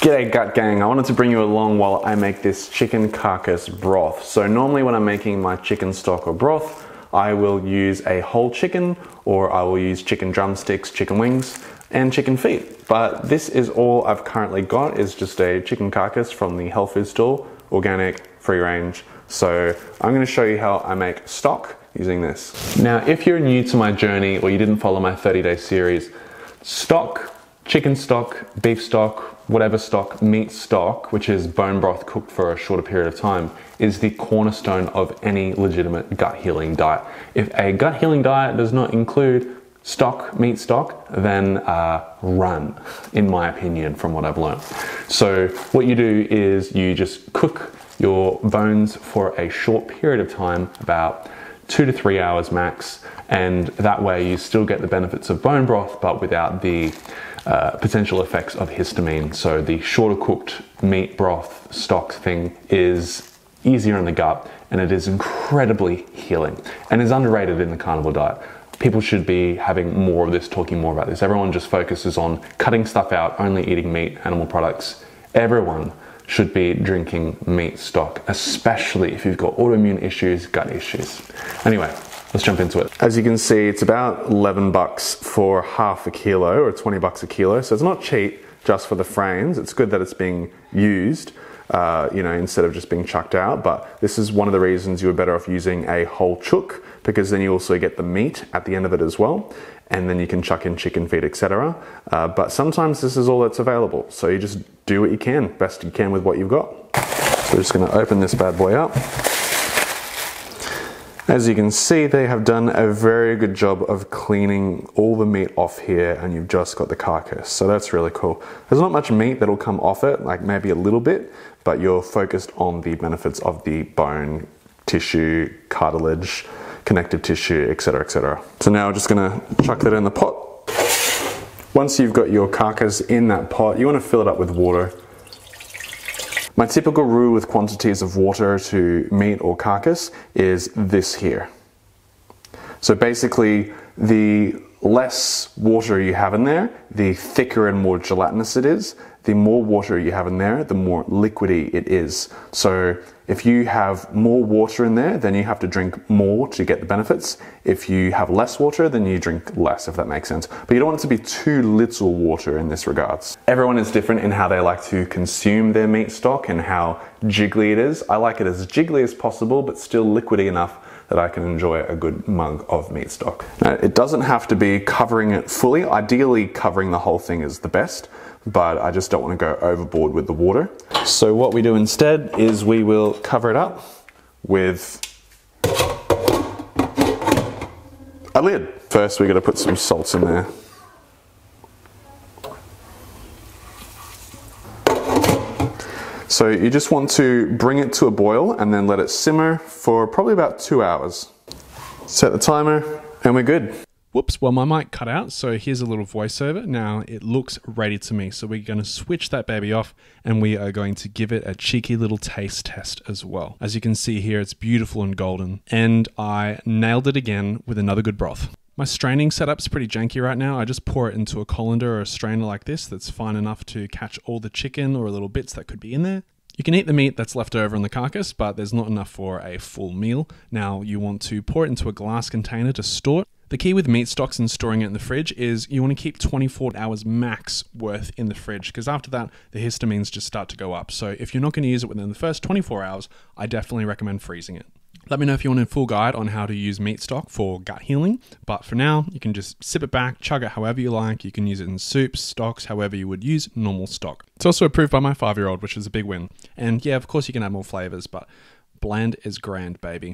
G'day gut gang, I wanted to bring you along while I make this chicken carcass broth. So normally when I'm making my chicken stock or broth, I will use a whole chicken, or I will use chicken drumsticks, chicken wings, and chicken feet. But this is all I've currently got, is just a chicken carcass from the health food store, organic, free range. So I'm gonna show you how I make stock using this. Now, if you're new to my journey or you didn't follow my 30-day series, stock, chicken stock, beef stock, whatever stock, meat stock, which is bone broth cooked for a shorter period of time, is the cornerstone of any legitimate gut healing diet. If a gut healing diet does not include stock, meat stock, then run, in my opinion, from what I've learned. So what you do is you just cook your bones for a short period of time, about 2 to 3 hours max, and that way you still get the benefits of bone broth but without the potential effects of histamine. So the shorter cooked meat broth stock thing is easier in the gut, and it is incredibly healing and is underrated in the carnivore diet. People should be having more of this, talking more about this. Everyone just focuses on cutting stuff out, only eating meat, animal products. Everyone should be drinking meat stock, especially if you've got autoimmune issues, gut issues. Anyway, let's jump into it. As you can see, it's about 11 bucks for half a kilo, or 20 bucks a kilo. So it's not cheap just for the frames. It's good that it's being used, instead of just being chucked out. But this is one of the reasons you were better off using a whole chook, because then you also get the meat at the end of it as well. And then you can chuck in chicken feet, etc. But sometimes this is all that's available. So you just do what you can, best you can with what you've got. So we're just gonna open this bad boy up. As you can see, they have done a very good job of cleaning all the meat off here, and you've just got the carcass. So that's really cool. There's not much meat that'll come off it, like maybe a little bit, but you're focused on the benefits of the bone, tissue, cartilage, connective tissue, etc., etc. So now we're just gonna chuck that in the pot. Once you've got your carcass in that pot, you wanna fill it up with water. My typical rule with quantities of water to meat or carcass is this here. So basically, the less water you have in there, the thicker and more gelatinous it is. The more water you have in there, the more liquidy it is. So if you have more water in there, then you have to drink more to get the benefits. If you have less water, then you drink less, if that makes sense. But you don't want it to be too little water in this regards. Everyone is different in how they like to consume their meat stock and how jiggly it is. I like it as jiggly as possible, but still liquidy enough that I can enjoy a good mug of meat stock. Now, it doesn't have to be covering it fully. Ideally, covering the whole thing is the best, but I just don't want to go overboard with the water. So what we do instead is we will cover it up with a lid. First, we're going to put some salts in there. So you just want to bring it to a boil and then let it simmer for probably about 2 hours. Set the timer and we're good. Whoops, well my mic cut out, so here's a little voiceover. Now it looks ready to me, so we're going to switch that baby off and we are going to give it a cheeky little taste test as well. As you can see here, it's beautiful and golden, and I nailed it again with another good broth. My straining setup's pretty janky right now. I just pour it into a colander or a strainer like this that's fine enough to catch all the chicken or little bits that could be in there. You can eat the meat that's left over in the carcass, but there's not enough for a full meal. Now you want to pour it into a glass container to store it. The key with meat stocks and storing it in the fridge is you want to keep 24 hours max worth in the fridge, because after that, the histamines just start to go up. So if you're not going to use it within the first 24 hours, I definitely recommend freezing it. Let me know if you want a full guide on how to use meat stock for gut healing, but for now, you can just sip it back, chug it however you like. You can use it in soups, stocks, however you would use normal stock. It's also approved by my 5-year-old, which is a big win. And yeah, of course you can add more flavors, but bland is grand, baby.